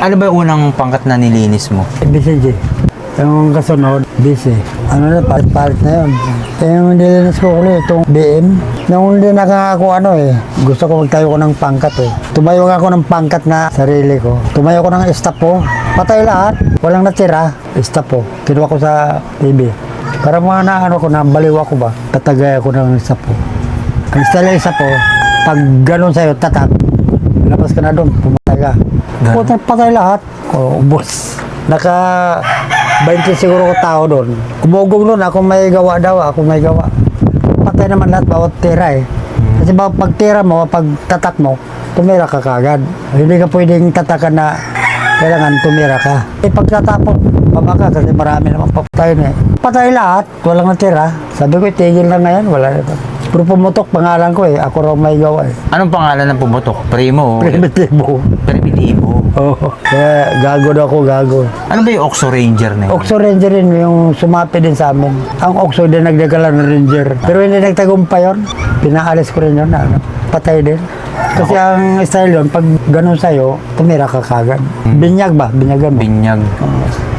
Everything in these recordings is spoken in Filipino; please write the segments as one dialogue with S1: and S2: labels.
S1: Ano ba yung unang pangkat na nilinis mo?
S2: BCG. Yung kasunod, BC. Ano na, palit na yun. Yung nilinis ko ulit, itong BM. Nung hindi nakakako gusto ko magtayo ko ng pangkat Tumayo ako ng pangkat na sarili ko. Tumayo ko ng estapo. Patay lahat. Walang natira. Estapo. Kinuha ko sa TV. Para mga ko, nabaliw ako ba? Patagay ako ng estapo. Ang style ng estapo, pag ganun sa'yo, tatak, labas ka na doon, pumatay ka. Patay lahat. Ubos. Naka 20 siguro ko tao doon. Umugong doon, ako may gawa daw, ako may gawa. Patay naman lahat, bawat tira Kasi pag tira mo, pag tatak mo, tumira ka kagad. Hindi ka pwedeng tatakan na kailangan tumira ka. Pagkatapos, baba ka kasi marami naman papatay Patay lahat, walang natira. Sabi ko, tigil na ngayon, wala na. Pero pumutok, pangalan ko ako raw may gawa
S1: Anong pangalan ng pumutok? Primo?
S2: Primitibo.
S1: Primitibo.
S2: Oo. Kaya gago daw ako, gago.
S1: Ano ba yung Oxo Ranger na yun?
S2: Oxo Ranger rin, yung sumapi din sa amin. Ang Oxo din nagdagala ng Ranger. Pero hindi nagtagumpay yun. Pinaalis ko rin yun patay din. Kasi ang style yun, pag ganun sa'yo, tumira ka kagad. Binyag ba? Binyagan mo?
S1: Binyag.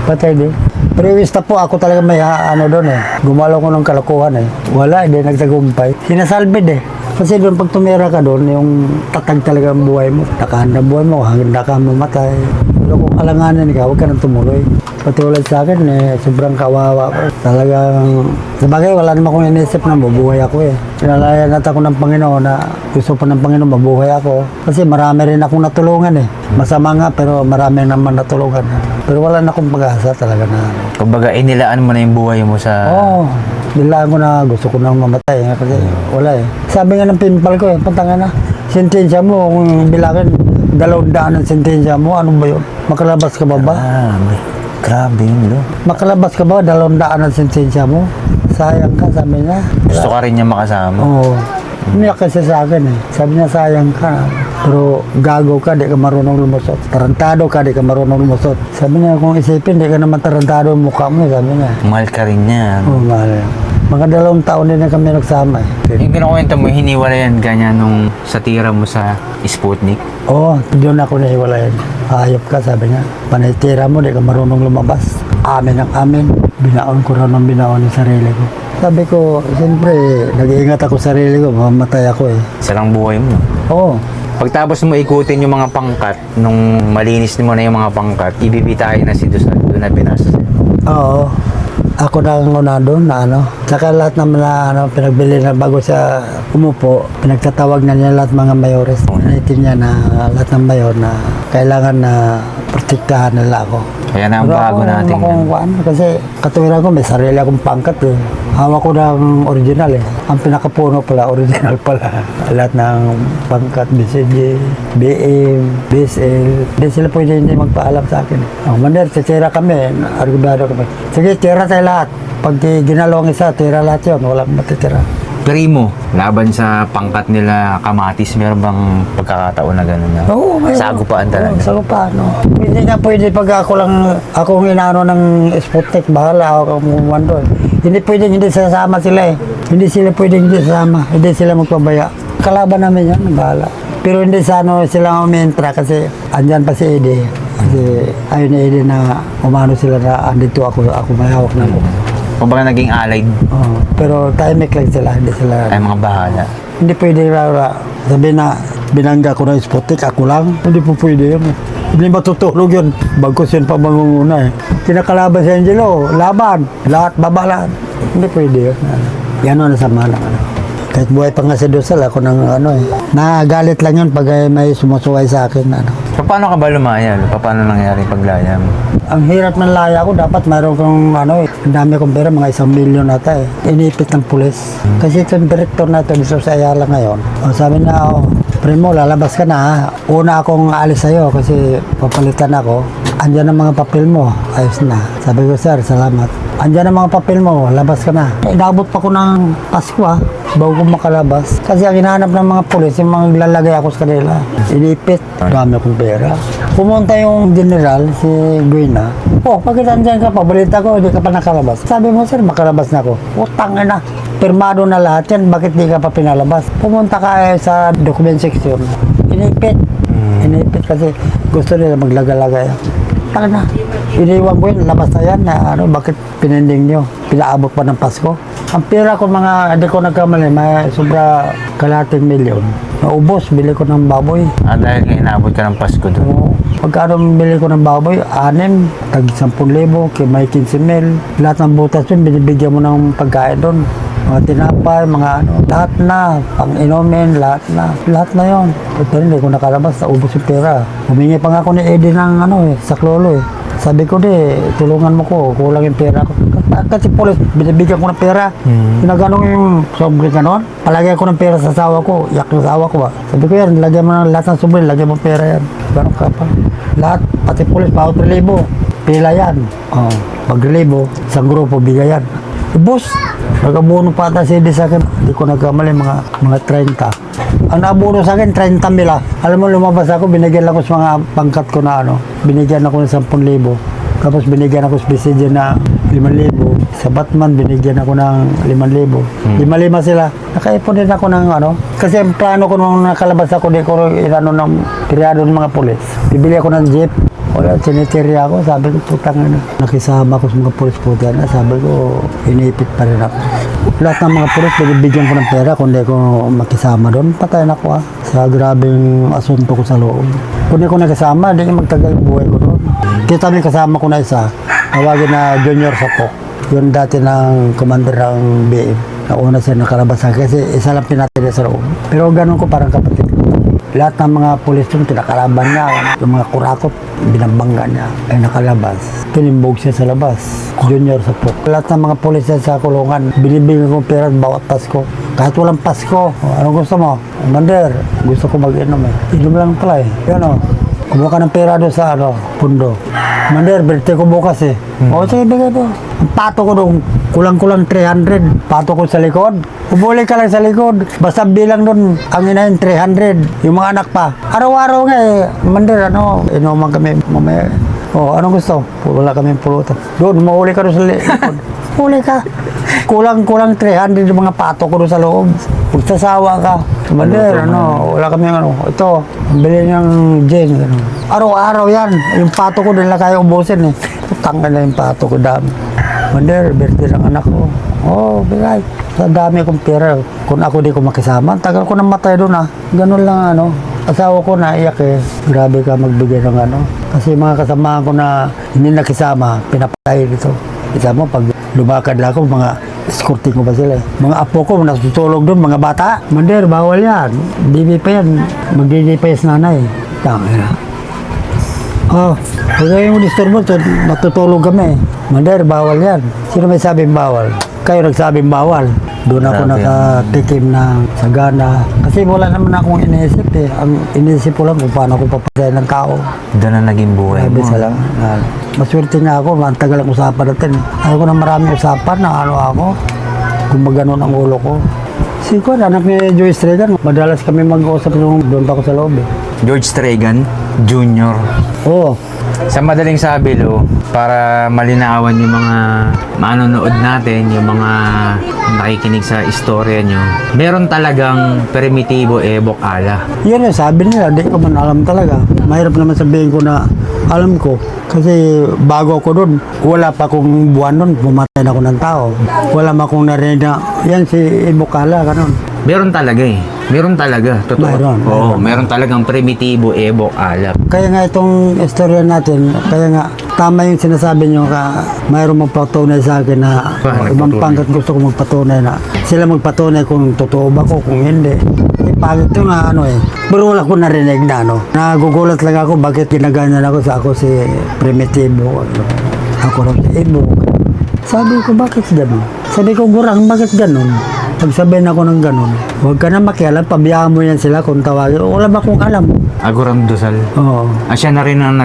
S2: Patay din. Pero yung po, ako talaga may doon Gumalaw ko ng kalokohan Wala, hindi nagtagumpay. Sinasalbid Kasi doon pag tumira ka doon, yung tatag talaga ang buhay mo. Nakahanda buhay mo, hanggang ka mamatay. Pero kung alanganan ka, huwag ka nang tumuloy. Pati ulit sa akin, sobrang kawawa ko. Talagang, sabagay, wala naman akong inisip na mabuhay ako Pinalayan natin ako ng Panginoon na gusto pa ng Panginoon mabuhay ako. Kasi marami rin akong natulungan Masama nga, pero marami naman natulungan Pero wala na akong pag-asa talaga na
S1: Kumbaga, inilaan mo na yung buhay mo sa...
S2: Oo. Bilaan ko na gusto ko nang mamatay kasi wala Sabi nga ng pimpal ko pantanga na. Sentensya mo, kung bilangin 200 ang sentensya mo, ano ba yun? Makalabas ka ba ba?
S1: Grabe yun, lo.
S2: Makalabas ka ba? 200 ang sentensya mo? Sayang ka, sabi niya.
S1: Gusto ka rin niya makasama.
S2: Oo. Umiyak kasi sa akin Sabi niya, sayang ka. Pero gago ka, di ka marunong lumusot. Tarantado ka, di ka marunong lumusot. Sabi niya, kung isipin, di ka naman tarantado ang mukha mo, sabi niya.
S1: Mahal ka rin niya.
S2: Oo, mahal. Mga 2 taon din na kami nagsama
S1: Yung kinukwento mo, hiniwalayan ka niya nung sa tira mo sa Sputnik?
S2: Oo, doon ako nahiwalayan. Hayop ka, sabi niya. Panitira mo, di ka marunong lumabas. Amin ang amin. Binaon ko raw ng binaon yung sarili ko. Sabi ko, siyempre, nag-iingat ako sa sarili ko, mamatay ako
S1: Isa lang buhay mo.
S2: Oo.
S1: Pagtapos mo ikutin yung mga pangkat, nung malinis mo na yung mga pangkat, ibibitahin na si doon na binasa sa'yo.
S2: Oo. Ako na ang una doon na Saka lahat naman na pinagbili na bago siya umupo, pinagtatawag na niya lahat mga mayores. Pinitin niya na lahat ng mayor na kailangan na protektahan nila ako.
S1: Kaya na ang bago natin.
S2: Kasi katuwiran ko, may sarili akong pangkat Hawak ko ng original Ang pinakapuno pala, original pala. Lahat ng pangkat, BCG, BM, BSL. Hindi sila pwede hindi magpaalam sa akin Mander, titira kami, argubado kami. Sige, tira tayo lahat. Pag ginalawang isa, tira lahat yun. Walang matitira.
S1: Primo, laban sa pangkat nila Kamatis, meron bang pagkakataon na gano'n na?
S2: Oo, mayroon.
S1: Sagupaan talaga.
S2: Oo, sagupaan, Hindi nga pwede pag ako inaano ng Sputnik, bahala ako kumando Hindi pwede hindi sasama sila Hindi sila pwede hindi sasama. Hindi sila magpabaya. Kalaban namin yan, bahala. Pero hindi sa sila umentra kasi andyan pa si Eddie. Kasi ayun ni Eddie na umano sila na andito ako may hawak na ako.
S1: Kumbaga naging allied.
S2: Oo, pero tahimik lang sila, hindi sila.
S1: Ay mga bahala.
S2: Hindi pwede sabi na binangga ko ng Sputnik, ako lang. Hindi po pwede yun. Hindi matutulog yun. Bagkus yun pa mangunguna Kinakalaban si Angelo, laban. Lahat, baba lahat. Hindi pwede yun. Yan na sa malang Kahit buhay pa nga si Dosal, ako nang Nagalit lang yun pag may sumusuway sa akin.
S1: Paano ka ba lumaya? Paano nangyari paglaya mo?
S2: Ang hirap ng laya ko, dapat mayroon kong ang dami kong pera, mga 1 milyon ata Inipit ng pulis. Kasi itong direktor na ito, dito sa Ayala ngayon. Sabi na, Primo, lalabas ka na Una akong aalis sa'yo kasi papalitan ako. Andiyan ang mga papel mo. Ayos na. Sabi ko, sir, salamat. Andiyan ang mga papel mo, labas ka na. Inabot pa ko ng Pasko bago ko makalabas. Kasi ang hinahanap ng mga pulis, yung mga lalagay ako sa kanila. Inipit. Dami akong pera. Pumunta yung general, si Guina. Bakit andyan ka pa? Balita ko, hindi ka pa nakalabas. Sabi mo, sir, makalabas na ako. Utang na. Pirmado na lahat yan, bakit di ka pa pinalabas? Pumunta ka sa document section. Inipit. Inipit kasi gusto nila maglaga-laga yan. Taka na. Iniwan ko yun, labas na yan na bakit pinending nyo? Pinaabot pa ng Pasko? Ang pera ko mga, hindi ko nagkamali, may sobra kalating milyon. Naubos, bili ko ng baboy.
S1: Dahil nga inabot ka ng Pasko doon.
S2: Oo. Pagkano bili ko ng baboy, 6, tag 10,000, kay may 15,000. Lahat ng butas yun, binibigyan mo ng pagkain doon. Mga tinapay, mga lahat na, pang-inumin, lahat na yun. Pero hindi ko nakalabas, naubos yung pera. Humingi pa nga ako ni Eddie ng saklolo eh. Sabi ko tulungan mo ko, kulang yung pera ko. Kasi polis, binibigyan ko ng pera. Ginagano yung sobre ganon. Palagay ko ng pera sa asawa ko, yak yung asawa ko ba. Sabi ko yan, lagyan mo ng lahat ng sobre, lagyan mo pera yan. Ganon ka pa. Lahat, pati polis, bawat relibo. Pila yan. Pag relibo, isang grupo, bigay yan. Boss, nag-abuno pa ata si Eddie sa akin. Hindi ko nagkamali, mga 30. Ang naabuno sa akin, 30 mila. Alam mo, lumabas ako, binigyan ako sa mga pangkat ko na binigyan ako ng 10,000. Tapos binigyan ako sa BCG na 5,000. Sa Batman, binigyan ako ng 5,000. 5,000 sila. Nakaipon din ako ng Kasi ang plano ko nung nakalabas ako, di ko ng periado ng mga pulis. Bibili ako ng jeep. Wala, siniterya ako. Sabi ko, putang nakisama ko sa mga pulis po dyan. Sabi ko, inipit pa rin ako. Lahat ng mga pulis, bigyan ko ng pera. Kung hindi ko makisama doon, patayin ako sa grabing asunto ko sa loob. Kung hindi ko nakisama, hindi magtagal yung buhay ko doon. Kita mo yung kasama ko na isa, tawagin na Junior Sapok. Yun dati ng commander ng BM. Nauna siya nakalabas sa akin kasi isa lang pinatili sa loob. Pero ganun ko parang kapatid ko. Lahat ng mga pulis doon, pinakalaban niya. Yung mga kurakot, binabangga niya. Ay nakalabas. Tinimbog siya sa labas. Junior Sapok. Lahat ng mga pulis sa kulungan, binibigyan ko pera bawat Pasko. Kahit walang Pasko, ano gusto mo? Commander, gusto ko mag-inom Inom lang pala Yan kumuha ka ng pera doon sa pundo. Commander, birthday ko bukas sige, bigay ko. Ang pato ko doon, kulang-kulang 300. Pato ko sa likod. Ubuli ka lang sa likod. Basta bilang doon, ang inahin 300. Yung mga anak pa. Araw-araw nga Commander, inuman kami mamaya. Anong gusto? Wala kami pulutan. Doon, mahuli ka doon sa likod. Huli ka. Kulang-kulang 300 yung mga pato ko doon sa loob. Pagsasawa ka. Commander, wala kami ito, bili niyang gin. Araw-araw yan. Yung pato ko din lang kaya ubusin Tanggal na yung pato ko dami. Commander, birthday ng anak ko. Bigay. Sa dami akong pera. Kung ako di ko makisama, tagal ko namatay doon Ganun lang Asawa ko naiyak Grabe ka magbigay ng Kasi mga kasamahan ko na hindi nakisama, pinapatay dito. Isa mo, pag lumakad lang ako, mga escorting ko ba sila Mga apo ko, natutulog doon, mga bata. Commander, bawal yan. Bibi pa yan. Magdidi pa yung nanay. Tangina. Huwag mo disturbo, natutulog kami. Commander, bawal yan. Sino may sabing bawal? Kayo nagsabing bawal. Doon ako nakatikim ng sagana. Kasi wala naman akong iniisip Ang iniisip ko lang kung paano ako papasaya ng tao.
S1: Doon na naging buhay mo.
S2: Maswerte nga ako, matagal ang usapan natin. Ayaw ko na maraming usapan na ako. Kung maganon ang ulo ko. Siko, anak ni Joyce Regan, madalas kami mag-uusap nung doon pa ako sa loob
S1: George Stregan Jr. Sa madaling sabi, para malinawan yung mga manonood natin, yung mga nakikinig sa istorya nyo, meron talagang primitibo ebok ala.
S2: Yan sabi nila, di ko man alam talaga. Mahirap naman sabihin ko na alam ko. Kasi bago ako doon, wala pa akong buwan doon, pumatay na ako ng tao. Wala ma akong narinig na, yan si ebok ala, ganun.
S1: Meron talaga Meron talaga, totoo. Meron talagang primitibo ebok ala.
S2: Kaya nga itong istorya natin, kaya nga tama yung sinasabi nyo mayroong magpatunay sa akin na ibang pangkat gusto ko magpatunay na sila magpatunay kung totoo ba ko, kung hindi. Pangit yung pero wala ko narinig na nagugulat lang ako bakit ginaganyan ako si primitibo. Ako lang si ebok. Sabi ko, bakit gano'n? Sabi ko, Gurang, bakit gano'n? Pagsabihin ako ng gano'n, huwag ka na makialam, pabayaan mo yan sila kung tawagin. Wala ba kung alam?
S1: Guram Dusal?
S2: Oo.
S1: Siya na rin ang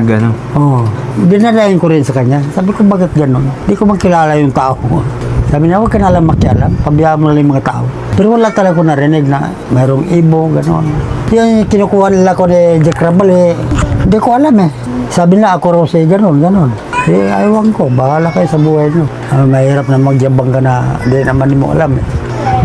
S2: Oo. Dinadayin ko rin sa kanya. Sabi ko, bakit gano'n? Di ko magkilala yung tao. Sabi niya, huwag ka na lang makialam, pabayaan mo lang yung mga tao. Pero wala talaga ko narinig na mayroong ibo, gano'n. Yung kinukuha nila ko ni Jack Rabal, hindi ko alam Sabi nila, ako raw siya gano'n. Aywan ko, bahala kayo sa buhay nyo. Mahirap na magyabang ka na, hindi naman mo alam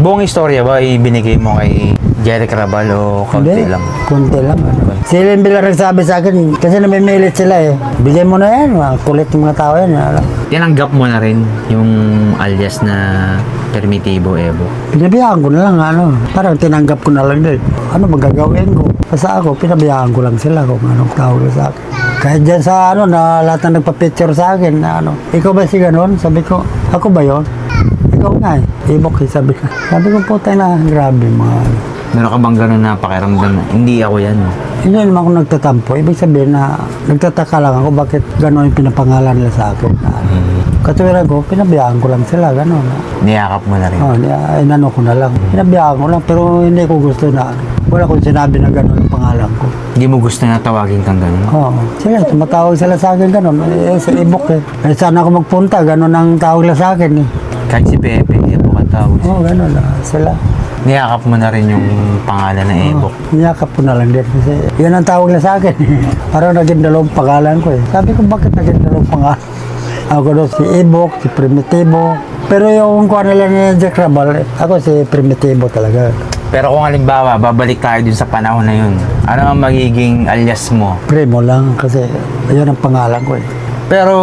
S1: Buong istorya ba ibinigay mo kay Jerry Crabal o kaunti lang?
S2: Kunti lang. Ano. Sila yung bilang nagsabi sa akin, kasi namimilit sila eh. Bigay mo na yan, mga kulit yung mga tao yan. Ano.
S1: Tinanggap mo na rin yung alias na Primitibo Evo.
S2: Pinabayaan ko na lang, ano. Parang tinanggap ko na lang din. Ano magagawin ko? Basta ako, pinabayaan ko lang sila kung anong tawag sa akin. Kahit dyan sa ano, na lahat na nagpa-picture sa akin, na ano, ikaw ba si ganon? Sabi ko, ako ba yon? Ikaw nga eh. Ibok eh, sabi ko. Sabi ko po tayo na, grabe mga ano.
S1: Meron ka bang gano'n na pakiramdam na hindi ako yan?
S2: Hindi naman ako nagtatampo. Ibig sabihin na nagtataka lang ako bakit gano'n yung pinapangalan nila sa akin. Na, ano. Katuwiran ko, pinabayaan ko lang sila, gano'n.
S1: Niyakap mo na rin.
S2: Inano ko na lang. Pinabayaan ko lang, pero hindi ko gusto na, ano. Wala kong sinabi na gano'n ang pangalan ko.
S1: Hindi mo gusto na tawagin kang gano'n?
S2: Oo. Sila, tumatawag sila sa akin gano'n. Sa ibok eh. Saan ako magpunta, gano'n ang tawag nila sa akin eh.
S1: Kahit si Pepe, Evo ka tawag.
S2: Oo, gano'n sila.
S1: Niyakap mo na rin yung pangalan na Evo.
S2: Niyakap ko na lang din kasi yan ang tawag na sa akin. Parang naging dalawang pangalan ko eh. Sabi ko bakit naging dalawang pangalan? Ako doon si Ebok, si Primitibo. Pero yung kuha nila ni Jack Rabal, ako si Primitibo talaga.
S1: Pero kung halimbawa, babalik tayo dun sa panahon na yun, ano ang magiging alias mo?
S2: Primo lang kasi yun ang pangalan ko eh.
S1: Pero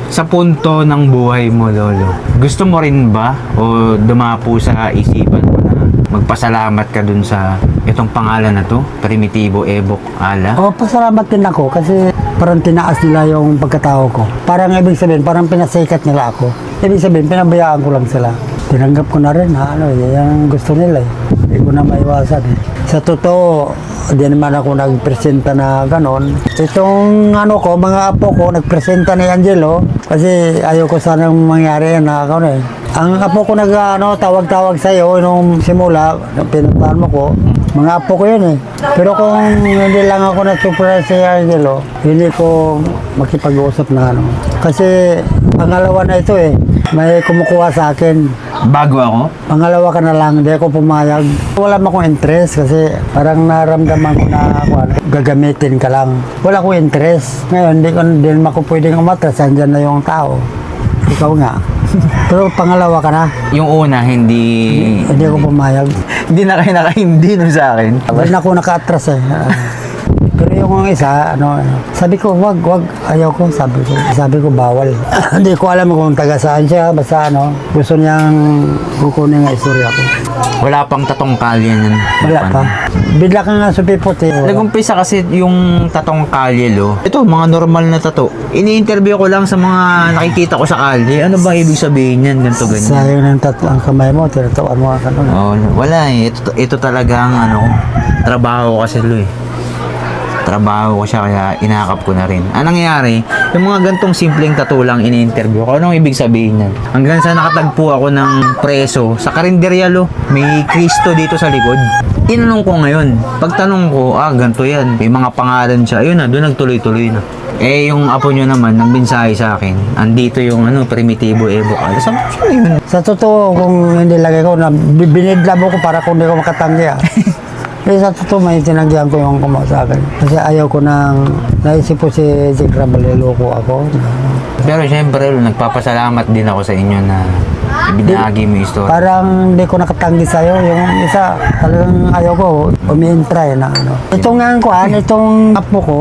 S1: sa punto ng buhay mo, Lolo, gusto mo rin ba o dumapo sa isipan mo na magpasalamat ka dun sa itong pangalan na to, Primitibo Evo Ala?
S2: O, pasalamat din ako kasi parang tinaas nila yung pagkatao ko. Parang ibig sabihin, parang pinasikat nila ako. Ibig sabihin, pinabayaan ko lang sila. Tinanggap ko na rin, yan ang gusto nila eh. Hindi ko na maiwasan eh. Sa totoo, di naman ako nagpresenta na ganon. Itong ano ko, mga apo ko, nagpresenta ni Angelo kasi ayaw ko sanang mangyari yan na ano eh. Ang apo ko tawag-tawag sa'yo nung simula, pinuntahan mo ko, mga apo ko yun eh. Pero kung hindi lang ako na-surprise si Angelo, hindi ko makipag-uusap na ano. Kasi pangalawa na ito eh, may kumukuha sa akin.
S1: Bago ako?
S2: Pangalawa ka na lang, hindi ako pumayag. Wala mo akong interest kasi parang naramdaman ko na gagamitin ka lang. Wala akong interest. Ngayon, hindi naman ako pwedeng umatras. Andyan na yung tao. Ikaw nga. Pero pangalawa ka na.
S1: Yung una, hindi
S2: Ako pumayag.
S1: hindi na kayo naka-hindi nun sa akin.
S2: Hindi na ako naka-atras eh. Pero yung isa, sabi ko, wag, ayaw ko, sabi ko, bawal. Hindi ko alam kung taga saan siya, basta gusto niyang kukunin nga istorya ko.
S1: Wala pang tatong kalye nun.
S2: Wala pa. Bigla ka nga supipot eh.
S1: Nag-umpisa kasi yung tatong kalye, Lo. Ito, mga normal na tato. Ini-interview ko lang sa mga nakikita ko sa kalye. Ano ba ibig sabihin yan? Ganito, ganyan.
S2: Sayang ng ang kamay mo, tinatawaan mo ka nun.
S1: Oh, wala eh. Ito talaga ang trabaho ko kasi, Lo eh. Trabaho ko siya kaya inakap ko na rin. Anong nangyari? Yung mga gantong simpleng tattoo lang ini-interview ko. Anong ibig sabihin yan? Hanggang sa nakatagpo ako ng preso sa karinderya, Lo. May Kristo dito sa likod. Tinanong ko ngayon. Pagtanong ko, ganito yan. May mga pangalan siya. Ayun na, doon nagtuloy-tuloy na. Eh, yung apo nyo naman, nagbensahe sa akin. Andito yung Primitibo Evo Ala. Sabi ko, yun.
S2: Sa totoo, kung hindi lagay ko, binidlabo ko para kung hindi ko makatanggi Eh, sa totoo, may tinanggihan ko yung kumawa sa akin. Kasi ayaw ko nang naisip po si Jack Rabal, loko ako.
S1: Pero syempre, nagpapasalamat din ako sa inyo na ibinahagi mo yung story.
S2: Parang hindi ko nakatanggi sa'yo. Yung isa, talagang ayaw ko, umi-try na Ito nga ang itong apo ko,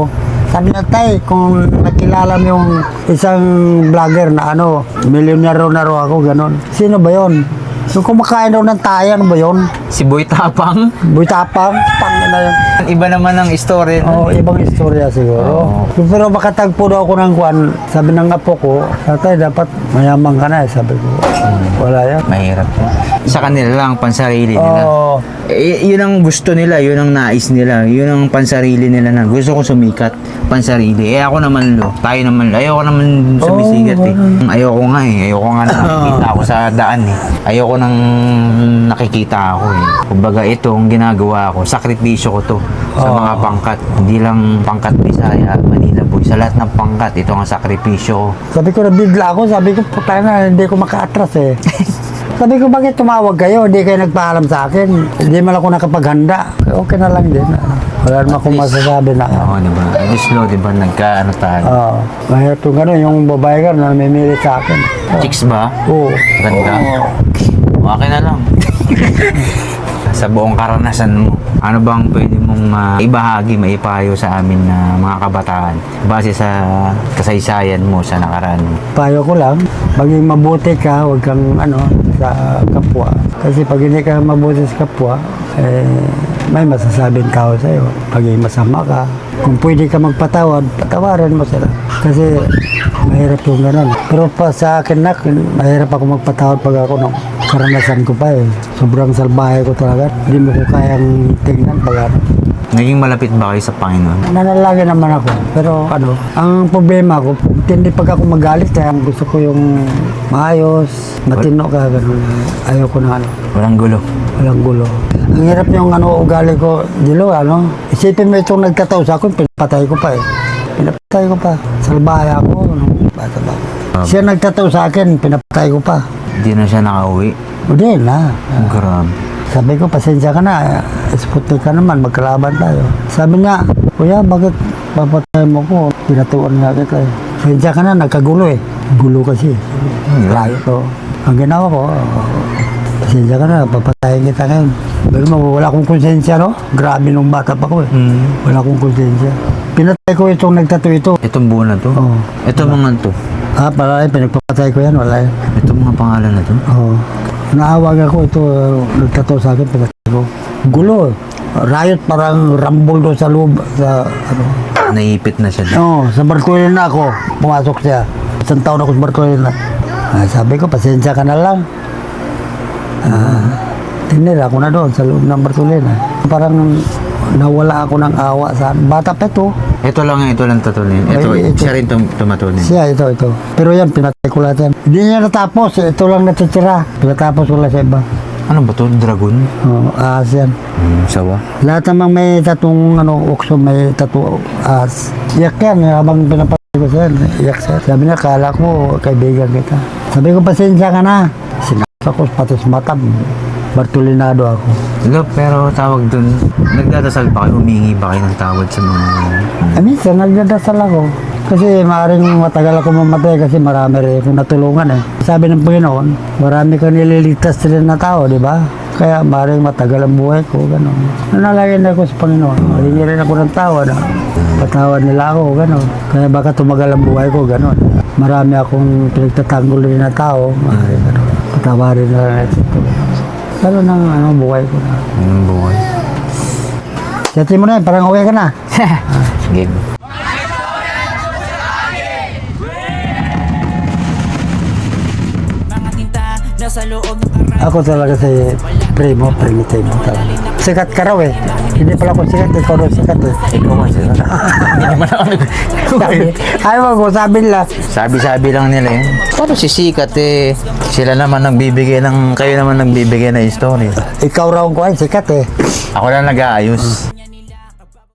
S2: sabi na tay, kung nakilala mo yung isang vlogger na milyonero na raw ako, ganon. Sino ba yon? Yung kumakain daw ng tayo, ano ba yun?
S1: Si Boy Tapang?
S2: Boy Tapang? Tangin na yun.
S1: Iba naman ang story.
S2: Ibang istorya siguro. Pero makatagpo daw ako ng kwan. Sabi ng apo ko, tatay, dapat mayaman ka na sabi ko. Wala yan.
S1: Mahirap yan. Sa kanila lang, pansarili nila. Yun ang gusto nila, yun ang nais nila, yun ang pansarili nila na gusto ko sumikat, pansarili. Ako naman, tayo naman, ayoko naman sumisigat Ayoko nga ayoko nga nakikita ako sa daan Ayoko nang nakikita ako Kumbaga itong ginagawa ko, sakripisyo ko to sa mga pangkat. Hindi lang pangkat Bisaya, Manila Boy. Sa lahat ng pangkat, ito ang sakripisyo ko.
S2: Sabi ko, nabigla ako, sabi ko, puta na, hindi ko maka-atras Sabi ko, bakit tumawag kayo? Hindi kayo nagpaalam sa akin. Hindi man ako nakapaghanda. Okay na lang din. Wala naman akong masasabi na.
S1: Oo, diba? At least, diba, nagka-ano tayo.
S2: Mahirap yung gano'n, yung babae ka na namimilit sa akin.
S1: Chicks ba?
S2: Oo.
S1: Ganda? Okay na lang. Sa buong karanasan mo, ano bang pwede mong ibahagi, maipayo sa amin na mga kabataan base sa kasaysayan mo sa nakaraan mo?
S2: Payo ko lang, maging mabuti ka, huwag kang sa kapwa. Kasi pag hindi ka mabuti sa kapwa, may masasabing tao sa'yo. Pag masama ka, kung pwede ka magpatawad, patawaran mo sila. Kasi mahirap yung gano'n. Pero pa sa akin mahirap ako magpatawad pag ako karanasan ko pa eh. Sobrang salbahe ko talaga. Hindi mo ko kayang tingnan pag
S1: Naging malapit ba kayo sa Panginoon?
S2: Nanalangin naman ako. Pero ang problema ko, hindi pag ako magalit, kaya gusto ko yung maayos, matino ka, gano'n. Ayaw ko na
S1: Walang gulo.
S2: walang gulo. Ang hirap yung ugali ko, Dilo, isipin mo itong nagtataw sa akin, pinapatay ko pa eh. Pinapatay ko pa. Salbahe ako, bata ba. Siya nagtataw sa akin, pinapatay ko pa.
S1: Hindi na siya nakauwi.
S2: Hindi na.
S1: Grabe.
S2: Sabi ko, pasensya ka na. Sputnik ka naman, magkalaban tayo. Sabi niya, Kuya, bakit papatay mo ko? Pinatuan nga kita eh. Pasensya ka na, nagkagulo eh. Gulo kasi. Layo ko. Ang ginawa ko, pasensya ka na, papatayin kita ngayon. Pero wala akong konsensya, no? Grabe nung bata pa ko eh. Wala akong konsensya. Pinatay ko itong nagtato ito.
S1: Itong buo na to?
S2: Oo.
S1: Ito mga to?
S2: Pala pinagpapatay ko yan, wala eh.
S1: Itong mga pangalan na to?
S2: Oo. Naawag ako ito, nagtato sa akin, pinatay ko. Gulo. Riot parang rambol doon sa loob,
S1: Naipit na siya.
S2: Oo, sa Bartolina ako. Pumasok siya. Isang taon ako sa Bartolina. Sabi ko, pasensya ka na lang. Tinira ako na doon sa loob ng Bartolina. Parang nawala ako ng awa sa bata pa ito.
S1: Ito lang tatulin. Ito,
S2: Ay, ito.
S1: siya rin tumatulin.
S2: Siya, ito. Pero yan, pinatay ko lahat yan. Hindi niya natapos. Ito lang natitira. Pinatapos ko lang sa iba.
S1: Ano ba to? Dragon?
S2: Oo, ahas yan.
S1: Sawa.
S2: Lahat namang may tatong ukso, may tato ahas. Iyak yan, habang pinapatay ko siya, iyak siya. Sabi niya, kala ko, kaibigan kita. Sabi ko, pasensya ka na. Sinasa ko, pati sa mata, Bartolinado ako.
S1: Pero tawag dun, nagdadasal ba kayo? Humingi ba kayo ng tawad sa mga...
S2: Minsan, nagdadasal ako. Kasi maaaring matagal ako mamatay kasi marami rin akong natulungan eh. Sabi ng Panginoon, marami kang nililigtas rin na tao, di ba? Kaya maaaring matagal ang buhay ko, gano'n. Nanalangin ako sa Panginoon. Maringi rin ako ng tawad. Patawad nila ako, gano'n. Kaya baka tumagal ang buhay ko, gano'n. Marami akong pinagtatanggol rin na tao. Maaaring gano'n. Patawarin na lang ito. Gano'n ang buhay ko na.
S1: Anong buhay?
S2: Siyati mo na yun, parang uwi ka na.
S1: Game.
S2: Ako talaga si Primo Primitivo talaga. Sikat ka raw eh. Hindi pala ako sikat, ikaw raw sikat eh.
S1: Ikaw nga sila. Hindi naman ako
S2: Ayaw ko, sabi nila.
S1: Sabi-sabi lang nila yun. Paano sisikat eh? Sila naman kayo naman nagbibigay ng story.
S2: Ikaw raw ko ay sikat eh.
S1: Ako lang nag-aayos.